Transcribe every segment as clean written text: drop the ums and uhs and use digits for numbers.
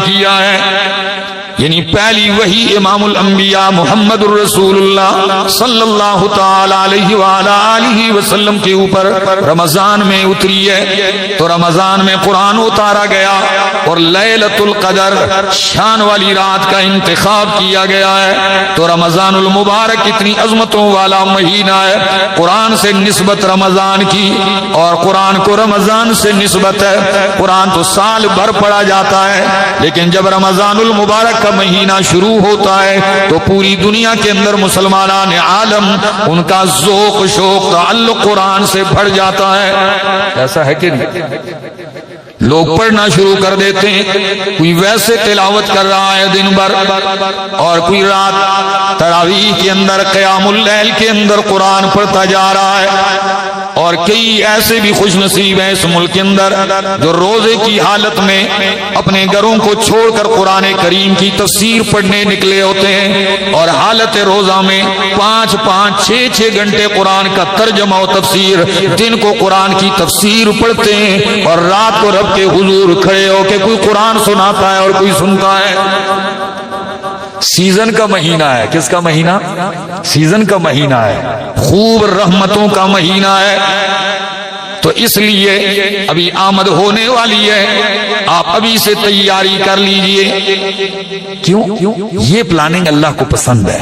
کیا ہے، یعنی پہلی وحی امام الانبیاء محمد الرسول اللہ صلی اللہ تعالی علیہ وآلہ آلہ وسلم کے اوپر رمضان میں اتری ہے، تو رمضان میں قرآن اتارا گیا اور لیلۃ القدر شان والی رات کا انتخاب کیا گیا ہے۔ تو رمضان المبارک اتنی عظمتوں والا مہینہ ہے، قرآن سے نسبت رمضان کی، اور قرآن کو رمضان سے نسبت ہے۔ قرآن تو سال بھر پڑھا جاتا ہے، لیکن جب رمضان المبارک کا مہینہ شروع ہوتا ہے تو پوری دنیا کے اندر مسلمانان عالم ان کا ذوق شوق تعلق قرآن سے بڑھ جاتا ہے۔ ایسا ہے کہ نہیں؟ لوگ پڑھنا شروع کر دیتے ہیں، کوئی ویسے تلاوت کر رہا ہے دن بھر، اور کوئی رات تراویح کے اندر قیام اللیل کے اندر قرآن پڑھتا جا رہا ہے، اور کئی ایسے بھی خوش نصیب ہیں اس ملک کے اندر جو روزے کی حالت میں اپنے گھروں کو چھوڑ کر قرآن کریم کی تفسیر پڑھنے نکلے ہوتے ہیں، اور حالت روزہ میں 5-6 گھنٹے قرآن کا ترجمہ و تفسیر، دن کو قرآن کی تفسیر پڑھتے ہیں، اور رات کو رب کے حضور کھڑے ہو کے کوئی قرآن سناتا ہے اور کوئی سنتا ہے۔ سیزن کا مہینہ ہے، کس کا مہینہ؟ سیزن کا مہینہ ہے، خوب رحمتوں کا مہینہ ہے، تو اس لیے ابھی آمد ہونے والی ہے، آپ ابھی سے تیاری کر لیجئے۔ کیوں؟ یہ پلاننگ اللہ کو پسند ہے۔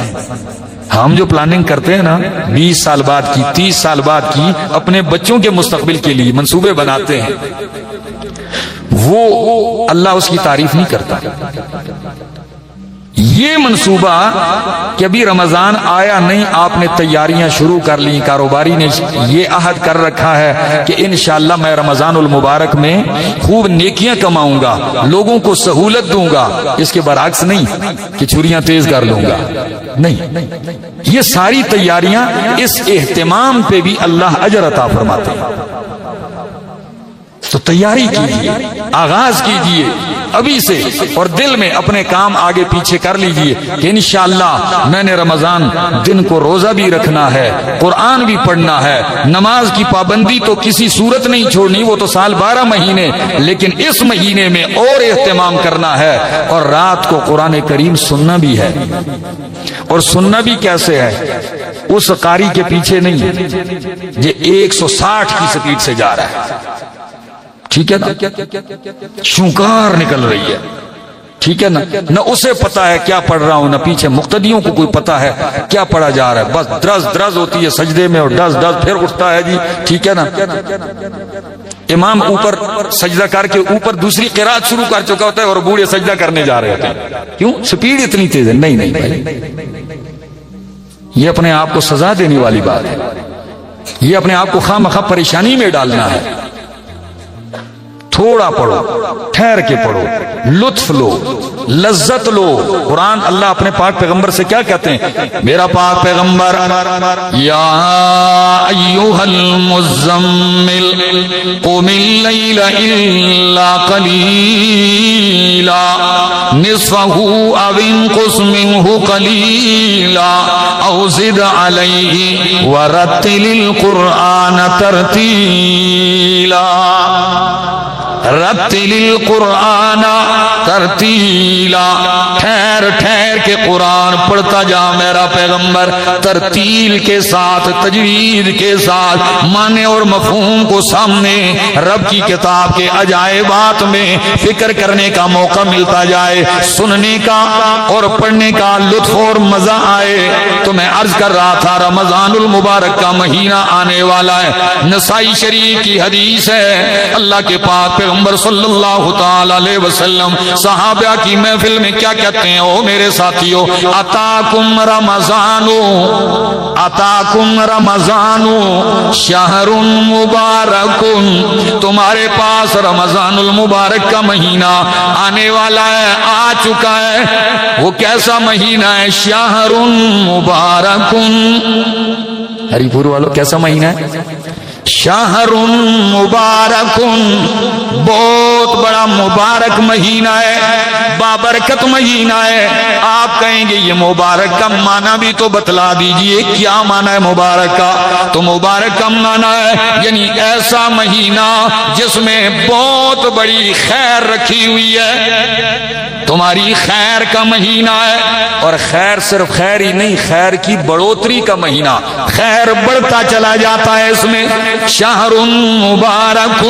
ہم جو پلاننگ کرتے ہیں نا 20 سال بعد کی، 30 سال بعد کی، اپنے بچوں کے مستقبل کے لیے منصوبے بناتے ہیں، وہ اللہ اس کی تعریف نہیں کرتا۔ یہ منصوبہ کہ ابھی رمضان آیا نہیں، آپ نے تیاریاں شروع کر لی، کاروباری نے یہ عہد کر رکھا ہے کہ انشاءاللہ میں رمضان المبارک میں خوب نیکیاں کماؤں گا، لوگوں کو سہولت دوں گا، اس کے برعکس نہیں کہ چھریاں تیز کر لوں گا، نہیں، یہ ساری تیاریاں، اس اہتمام پہ بھی اللہ اجر عطا فرماتے ہیں۔ تو تیاری کیجئے، آغاز کیجئے ابھی سے، اور دل میں اپنے کام آگے پیچھے کر لیجئے کہ انشاءاللہ میں نے رمضان دن کو روزہ بھی رکھنا ہے، قرآن بھی پڑھنا ہے، نماز کی پابندی تو کسی صورت نہیں چھوڑنی، وہ تو سال 12 مہینے، لیکن اس مہینے میں اور اہتمام کرنا ہے، اور رات کو قرآن کریم سننا بھی ہے۔ اور سننا بھی کیسے ہے؟ اس قاری کے پیچھے نہیں، یہ 160 کی سپیڈ سے جا رہا ہے، ٹھیک ہے نا، شونکار نکل رہی ہے، ٹھیک ہے نا، نہ اسے پتا ہے کیا پڑھ رہا ہوں، نہ پیچھے مقتدیوں کو کوئی پتا ہے کیا پڑھا جا رہا ہے، بس درز ہوتی ہے سجدے میں، اور ڈز پھر اٹھتا ہے جی، ٹھیک ہے نا۔ امام اوپر سجدہ کر کے اوپر دوسری قرات شروع کر چکا ہوتا ہے، اور بوڑھے سجدہ کرنے جا رہے ہوتے ہیں۔ کیوں؟ سپیڈ اتنی تیز ہے۔ نہیں بھائی، یہ اپنے آپ کو سزا دینے والی بات ہے، یہ اپنے آپ کو خواہ مخواہ پریشانی میں ڈالنا ہے۔ تھوڑا پڑھو، ٹھہر کے پڑھو، لطف لو، لذت لو۔ قرآن اللہ اپنے پاک پیغمبر سے کیا کہتے ہیں؟ میرا پاک پیغمبر، یا ایھا المزمل قم اللیل الا قلیلا نصفہ او انقص منہ قلیلا او زد علیہ ورتل القرآن ترتیلا۔ رتل القرآن ترتیلا، ٹھہر کے قرآن پڑھتا جا میرا پیغمبر، ترتیل کے ساتھ، تجوید کے ساتھ، معنی اور مفہوم کو سامنے رب کی کتاب کے عجائبات میں فکر کرنے کا موقع ملتا جائے، سننے کا اور پڑھنے کا لطف اور مزہ آئے۔ تو میں عرض کر رہا تھا رمضان المبارک کا مہینہ آنے والا ہے، نسائی شریف کی حدیث ہے، اللہ کے پاک پیغمبر صلی اللہ تعالی علیہ وسلم صحابہ کی محفل میں کیا کہتے ہیں؟ او میرے ساتھیو، اتاکم رمضانو، اتاکم رمضانو شہر مبارک، تمہارے پاس رمضان المبارک کا مہینہ آنے والا ہے، آ چکا ہے۔ وہ کیسا مہینہ ہے؟ شہر مبارک، ہری پور والوں کیسا مہینہ ہے؟ شہر مبارک، بہت بڑا مبارک مہینہ ہے، بابرکت مہینہ ہے۔ آپ کہیں گے یہ مبارک کا معنی بھی تو بتلا دیجئے، کیا معنی ہے مبارک کا؟ تو مبارک کا معنی ہے یعنی ایسا مہینہ جس میں بہت بڑی خیر رکھی ہوئی ہے، تمہاری خیر کا مہینہ ہے، اور خیر صرف خیر ہی نہیں، خیر کی بڑھوتری کا مہینہ، خیر بڑھتا چلا جاتا ہے اس میں۔ شہر مبارک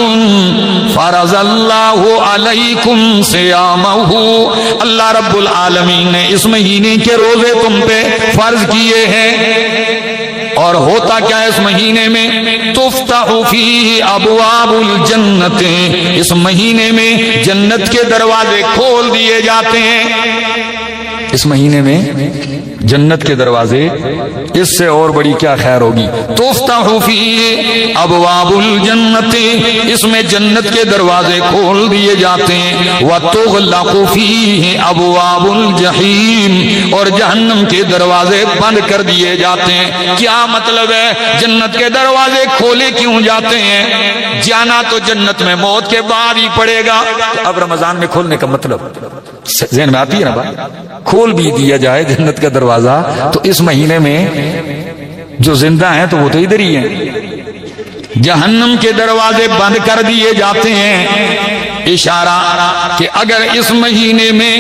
فرض اللہ علیکم صیامہ، اللہ رب العالمین نے اس مہینے کے روزے تم پہ فرض کیے ہیں۔ اور ہوتا کیا ہے اس مہینے میں؟ تفتح فیہ ابواب الجنت، اس مہینے میں جنت کے دروازے کھول دیے جاتے ہیں۔ اس مہینے میں جنت کے دروازے، اس سے اور بڑی کیا خیر ہوگی؟ تفتح فیہ ابواب الجنت، اس میں جنت کے دروازے کھول دیے جاتے ہیں۔ وتغلق فیہ ابواب الجحیم، اور جہنم کے دروازے بند کر دیے جاتے ہیں۔ کیا مطلب ہے؟ جنت کے دروازے کھولے کیوں جاتے ہیں؟ جانا تو جنت میں موت کے بعد ہی پڑے گا، اب رمضان میں کھولنے کا مطلب ذہن میں آتی ہے نا بات؟ کھول بھی دیا جائے جنت کا دروازہ تو اس مہینے میں جو زندہ ہیں تو وہ تو ادھر ہی ہیں۔ جہنم کے دروازے بند کر دیے جاتے ہیں، اشارہ کہ اگر اس مہینے میں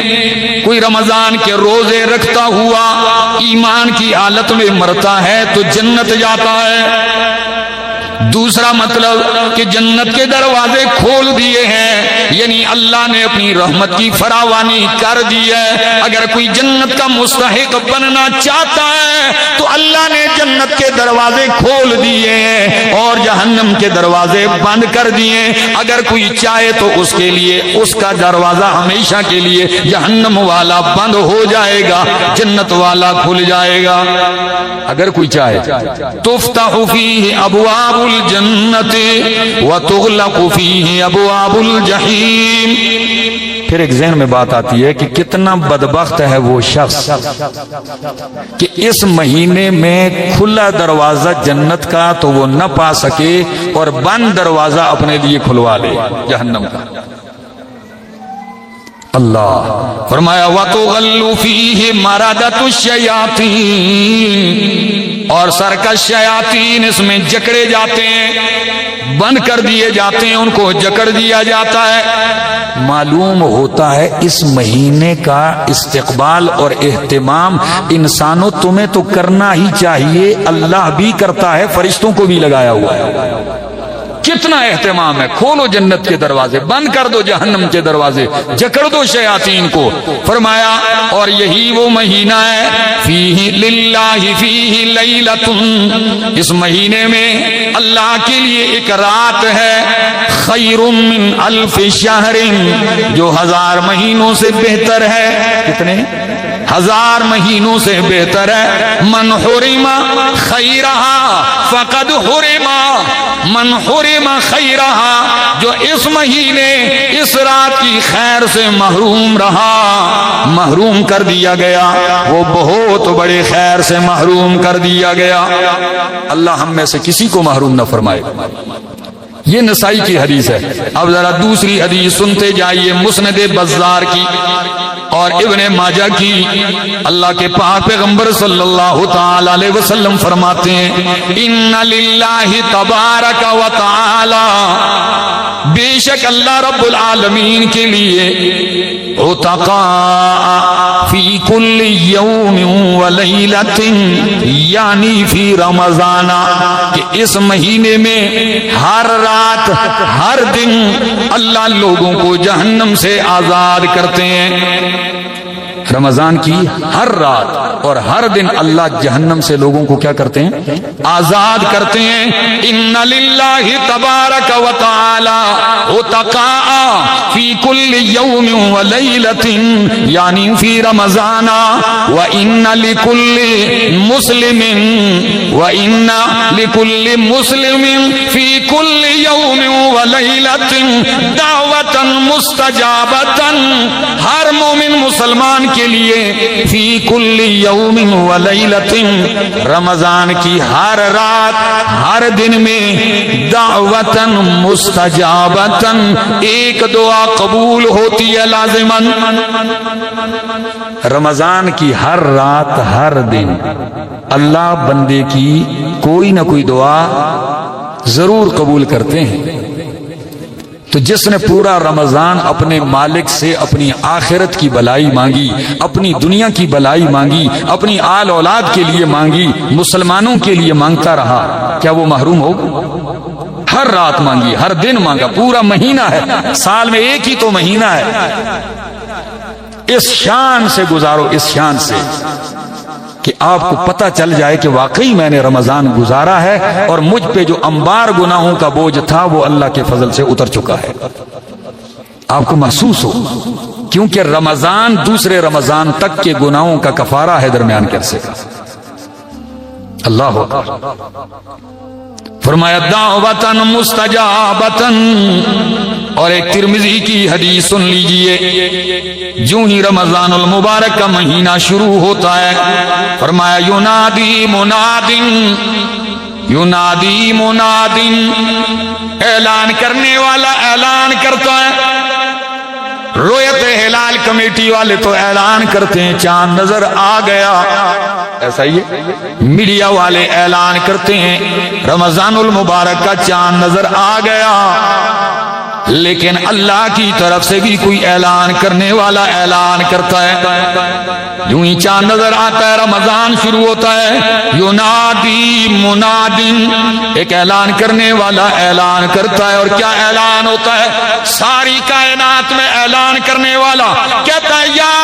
کوئی رمضان کے روزے رکھتا ہوا ایمان کی حالت میں مرتا ہے تو جنت جاتا ہے۔ دوسرا مطلب کہ جنت کے دروازے کھول دیے ہیں، یعنی اللہ نے اپنی رحمت کی فراوانی کر دی ہے۔ اگر کوئی جنت کا مستحق بننا چاہتا ہے تو اللہ نے جنت کے دروازے کھول دیے ہیں اور جہنم کے دروازے بند کر دیے۔ اگر کوئی چاہے تو اس کے لیے اس کا دروازہ ہمیشہ کے لیے جہنم والا بند ہو جائے گا، جنت والا کھل جائے گا اگر کوئی چاہے۔ تفتح فیہ ابواب الجنت وتغلق فیہ ابواب الجحیم۔ پھر ایک ذہن میں بات آتی ہے کہ کتنا بدبخت ہے وہ شخص کہ اس مہینے میں کھلا دروازہ جنت کا تو وہ نہ پا سکے اور بند دروازہ اپنے لیے کھلوا لے جہنم کا۔ اللہ فرمایا وَتُغَلُّ فِيهِ مَرَدَةُ الشَّيَاطِينِ، اور سرکش شیاطین اس میں جکڑے جاتے ہیں، بند کر دیے جاتے ہیں، ان کو جکڑ دیا جاتا ہے۔ معلوم ہوتا ہے اس مہینے کا استقبال اور اہتمام انسانوں تمہیں تو کرنا ہی چاہیے، اللہ بھی کرتا ہے، فرشتوں کو بھی لگایا ہوا ہے۔ کتنا اہتمام ہے، کھولو جنت کے دروازے، بند کر دو جہنم کے دروازے، جکڑ دو شیاطین کو۔ فرمایا اور یہی وہ مہینہ ہے فیہ للہ فیہ لیلۃ، اس مہینے میں اللہ کے لیے ایک رات ہے خیر من الف شہر، جو 1000 مہینوں سے بہتر ہے۔ کتنے؟ 1000 مہینوں سے بہتر ہے۔ من حرم خیرہا فقد حرم، من حرم خیرہا، جو اس مہینے اس رات کی خیر سے محروم رہا، محروم کر دیا گیا، وہ بہت بڑے خیر سے محروم کر دیا گیا۔ اللہ ہم میں سے کسی کو محروم نہ فرمائے۔ یہ نسائی کی حدیث ہے۔ اب ذرا دوسری حدیث سنتے جائیے، مسند بزار کی اور ابن ماجہ کی۔ اللہ کے پاک پیغمبر صلی اللہ تعالی علیہ وسلم فرماتے ہیں ان للہ تبارک و تعالی، بے شک اللہ رب العالمین کے لیے عتقاء فی کل یوم و لیلۃ، یعنی فی رمضان، کہ اس مہینے میں ہر رات ہر دن اللہ لوگوں کو جہنم سے آزاد کرتے ہیں۔ رمضان کی ہر رات اور ہر دن اللہ جہنم سے لوگوں کو کیا کرتے ہیں؟ آزاد کرتے ہیں۔ ان للہ تبارک و تعالی عتقاء فی کل یوم و لیلۃ، یعنی فی رمضان، وان لکل مسلم فی کل یوم و لیلۃ دعوۃ مستجابۃ، ہر مومن مسلمان کے لیے فی کل یوم و لیلۃ، رمضان کی ہر رات ہر دن میں دعوۃ مستجابۃ، ایک دعا قبول ہوتی ہے لازماً۔ رمضان کی ہر رات ہر دن اللہ بندے کی کوئی نہ کوئی دعا ضرور قبول کرتے ہیں۔ تو جس نے پورا رمضان اپنے مالک سے اپنی آخرت کی بلائی مانگی، اپنی دنیا کی بلائی مانگی، اپنی آل اولاد کے لیے مانگی، مسلمانوں کے لیے مانگتا رہا، کیا وہ محروم ہوگا؟ ہر رات مانگی، ہر دن مانگا، پورا مہینہ ہے، سال میں ایک ہی تو مہینہ ہے، اس شان سے گزارو، اس شان سے کہ آپ کو پتہ چل جائے کہ واقعی میں نے رمضان گزارا ہے اور مجھ پہ جو انبار گناہوں کا بوجھ تھا وہ اللہ کے فضل سے اتر چکا ہے، آپ کو محسوس ہو، کیونکہ رمضان دوسرے رمضان تک کے گناہوں کا کفارہ ہے درمیان کے عرصے کا۔ اللہ اکبر۔ فرمایا دعوتن مستجابتن، اور ایک ترمذی کی حدیث سن لیجئے، جو ہی رمضان المبارک کا مہینہ شروع ہوتا ہے، فرمایا ینادی منادن، ینادی منادن، اعلان کرنے والا اعلان کرتا ہے، رویت ہلال کمیٹی والے تو اعلان کرتے ہیں چاند نظر آ گیا، ایسا ہی ہے، میڈیا والے اعلان کرتے ہیں رمضان المبارک کا چاند نظر آ گیا، لیکن اللہ کی طرف سے بھی کوئی اعلان کرنے والا اعلان کرتا ہے، یوں ہی چاند نظر آتا ہے، رمضان شروع ہوتا ہے، ینادی منادن، ایک اعلان کرنے والا اعلان کرتا ہے، اور کیا اعلان ہوتا ہے؟ ساری کائنات میں اعلان کرنے والا کہتا ہے یا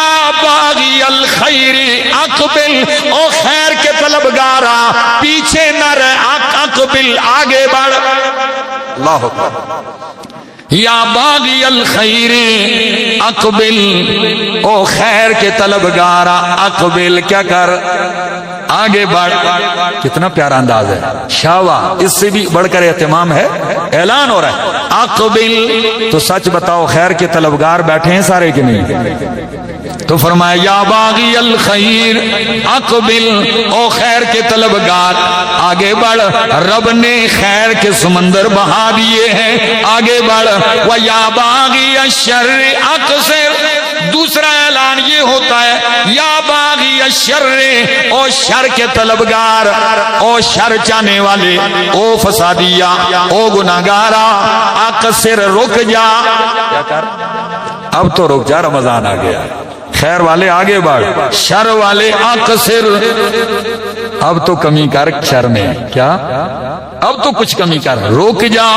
باغی الخیر اقبل، او خیر کے طلبگارا پیچھے نہ رہ، اقبل آگے بڑھ، اللہ اکبر، یا باغی الخیر اقبل، او خیر کے طلبگارا اقبل، کیا کر، آگے بڑھ۔ کتنا پیارا انداز ہے، شاوا، اس سے بھی بڑھ کر اہتمام ہے، اعلان ہو رہا ہے اقبل، تو سچ بتاؤ خیر کے طلبگار بیٹھے ہیں سارے کہ نہیں؟ تو فرمایا یا باغی الخیر اقبل، او خیر کے طلبگار آگے بڑھ، رب نے خیر کے سمندر بہا دیے ہیں، آگے بڑھ، وَيَا بَاغِيَ الشَّرِّ أَقْصِرْ، دوسرا اعلان یہ ہوتا ہے یا باغی الشر، او شر کے طلبگار، او شر چاہنے والے، او فسادیا، او گناہگارا، اقصر، رک جا، کیا کر، اب تو رک جا، رمضان آ گیا، خیر والے آگے بڑھ، شر والے اقصر، اب تو کمی کر شر میں، کیا اب تو کچھ کمی کر، روک جا،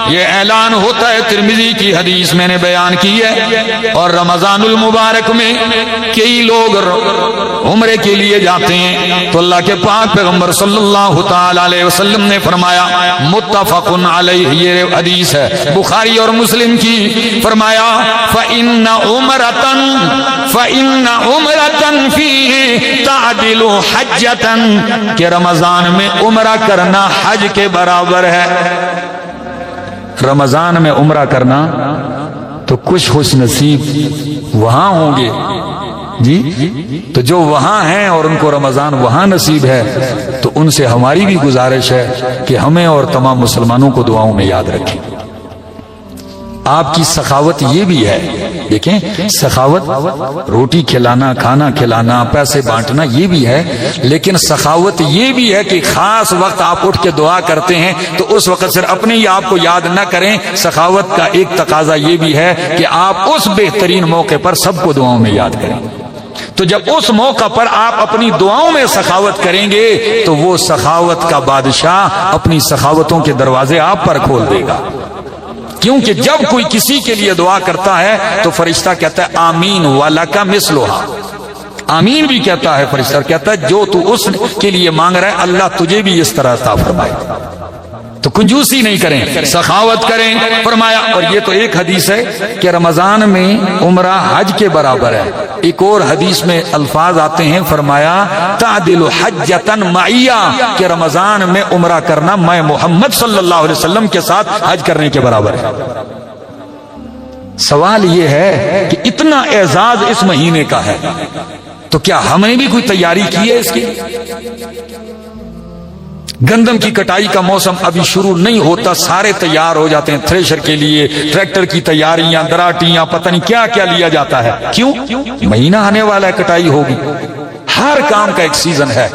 یہ اعلان ہوتا ہے، ترمذی کی حدیث میں نے بیان کی ہے۔ اور رمضان المبارک میں کئی لوگ عمرے کے لیے جاتے ہیں تو اللہ کے پاک پیغمبر صلی اللہ تعالی علیہ وسلم نے فرمایا، متفق علیہ، یہ حدیث ہے بخاری اور مسلم کی، فرمایا فَإِنَّ عُمْرَةً فِيهِ تَعْدِلُ حَجَّةً، کہ رمضان میں عمرہ کرنا حج کے برابر ہے، رمضان میں عمرہ کرنا، تو کچھ خوش نصیب وہاں ہوں گے جی، تو جو وہاں ہیں اور ان کو رمضان وہاں نصیب ہے، تو ان سے ہماری بھی گزارش ہے کہ ہمیں اور تمام مسلمانوں کو دعاؤں میں یاد رکھیں۔ آپ کی سخاوت یہ بھی ہے، دیکھیں سخاوت، روٹی کھلانا، کھانا کھلانا، پیسے بانٹنا، یہ بھی ہے، لیکن سخاوت یہ بھی ہے کہ خاص وقت آپ اٹھ کے دعا کرتے ہیں تو اس وقت صرف اپنے ہی آپ کو یاد نہ کریں، سخاوت کا ایک تقاضا یہ بھی ہے کہ آپ اس بہترین موقع پر سب کو دعاؤں میں یاد کریں۔ تو جب اس موقع پر آپ اپنی دعاؤں میں سخاوت کریں گے تو وہ سخاوت کا بادشاہ اپنی سخاوتوں کے دروازے آپ پر کھول دے گا، کیونکہ جب کوئی کسی کے لیے دعا کرتا ہے تو فرشتہ کہتا ہے آمین وَلَكَ مِثْلُهَا، آمین بھی کہتا ہے فرشتہ، کہتا ہے جو تو اس کے لیے مانگ رہا ہے اللہ تجھے بھی اس طرح عطا فرمائے۔ تو کنجوسی نہیں کریں، سخاوت کریں، فرمایا۔ اور یہ تو ایک حدیث ہے کہ رمضان میں عمرہ حج کے برابر ہے، ایک اور حدیث میں الفاظ آتے ہیں، فرمایا تعدل حجتن معیہ، کہ رمضان میں عمرہ کرنا میں محمد صلی اللہ علیہ وسلم کے ساتھ حج کرنے کے برابر ہے۔ سوال یہ ہے کہ اتنا اعزاز اس مہینے کا ہے تو کیا ہم نے بھی کوئی تیاری کی ہے اس کی؟ گندم کی کٹائی کا موسم ابھی شروع نہیں ہوتا، سارے تیار ہو جاتے ہیں تھریشر کے لیے، ٹریکٹر کی تیاریاں، دراٹیاں، پتہ نہیں کیا کیا لیا جاتا ہے، کیوں؟ مہینہ آنے والا ہے، کٹائی ہوگی، ہر کام کا ایک سیزن ہے۔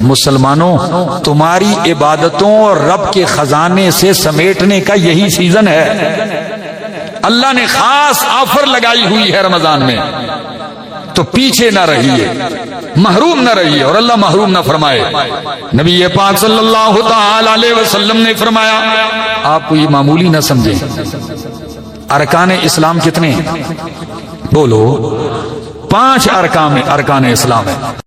مسلمانوں، تمہاری عبادتوں اور رب کے خزانے سے سمیٹنے کا یہی سیزن ہے۔ اللہ نے خاص آفر لگائی ہوئی ہے رمضان میں، تو پیچھے نہ رہیے، محروم نہ رہیے، اور اللہ محروم نہ فرمائے۔ نبی پاک صلی اللہ تعالی علیہ وسلم نے فرمایا، آپ کو یہ معمولی نہ سمجھیں، ارکان اسلام کتنے ہیں؟ بولو، 5 ارکان اسلام ہے۔